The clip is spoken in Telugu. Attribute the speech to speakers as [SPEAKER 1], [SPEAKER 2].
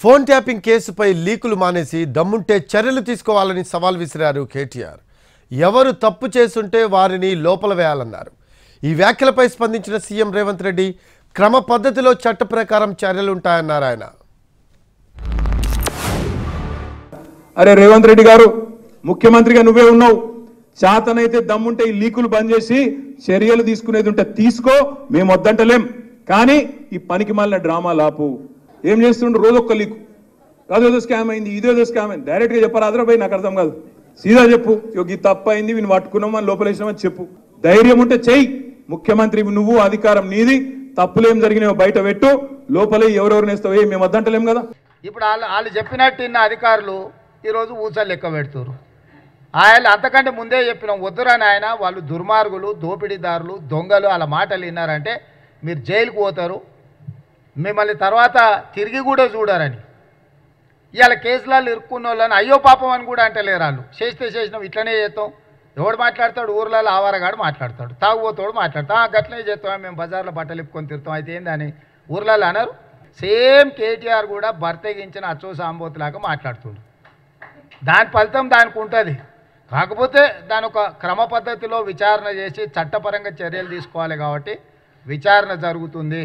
[SPEAKER 1] ఫోన్ ట్యాపింగ్ కేసుపై లీకులు మానేసి దమ్ముంటే చర్యలు తీసుకోవాలని సవాల్ విసిరారు కేటీఆర్. ఎవరు తప్పు చేసుంటే వారిని లోపల వేయాలన్నారు. ఈ వ్యాఖ్యలపై స్పందించిన సీఎం రేవంత్ రెడ్డి క్రమ పద్ధతిలో చట్ట ప్రకారం చర్యలు ఉంటాయన్నారు ఆయన.
[SPEAKER 2] అరే రేవంత్ రెడ్డి గారు, ముఖ్యమంత్రిగా నువ్వే ఉన్నావు. చేతనైతే దమ్ముంటే ఈ లీకులు బంద్ చేసి చర్యలు తీసుకునేది ఉంటే తీసుకో, మేము వద్దంటలేం. కానీ ఈ పనికి మాలిన డ్రామా లాపు. ఏం చేస్తుండ్రు? రోజు ఒక్క లీకు, అదేదో స్కామ్ అయింది, ఇదేదో స్కామ్ అయింది. డైరెక్ట్గా చెప్పారు, అదరా నాకు అర్థం కాదు. సీదా చెప్పు, ఈ తప్పు అయింది, వీని పట్టుకున్నాం అని లోపలేసినామని చెప్పు. ధైర్యం ఉంటే చెయ్యి. ముఖ్యమంత్రి నువ్వు, అధికారం నీది. తప్పులేం జరిగినాయో బయట పెట్టు, లోపలే ఎవరెవరు నేస్తావే, మేము వద్దంటలేం కదా.
[SPEAKER 3] ఇప్పుడు వాళ్ళు చెప్పినట్టు ఇన్న అధికారులు ఈరోజు ఊసలు లెక్క పెడుతున్నారు. ఆయన అంతకంటే ముందే చెప్పినాం, వద్దురని ఆయన. వాళ్ళు దుర్మార్గులు, దోపిడీదారులు, దొంగలు. వాళ్ళ మాటలు విన్నారంటే మీరు జైలుకు పోతారు, మిమ్మల్ని తర్వాత తిరిగి కూడా చూడారని. ఇవాళ కేసులలో ఇరుక్కున్న వాళ్ళని అయ్యో పాపం అని కూడా అంటలేరు వాళ్ళు. చేసినాం, ఇట్లనే చేస్తాం. ఎవడు మాట్లాడతాడు? ఊర్లలో ఆవారగాడు మాట్లాడతాడు, తాగుబోతాడు మాట్లాడతాం. గట్లనే చేస్తాం, మేము బజార్లో బట్టలు ఇప్పుకొని తిరుగుతాం. అయితే ఏందని ఊర్లలో అన్నారు. సేమ్ కేటీఆర్ కూడా బర్తెగించిన అచ్చో సాంబోతులాగా మాట్లాడుతుండు. దాని ఫలితం దానికి ఉంటుంది. కాకపోతే దాని ఒక క్రమ పద్ధతిలో విచారణ చేసి చట్టపరంగా చర్యలు తీసుకోవాలి. కాబట్టి విచారణ జరుగుతుంది.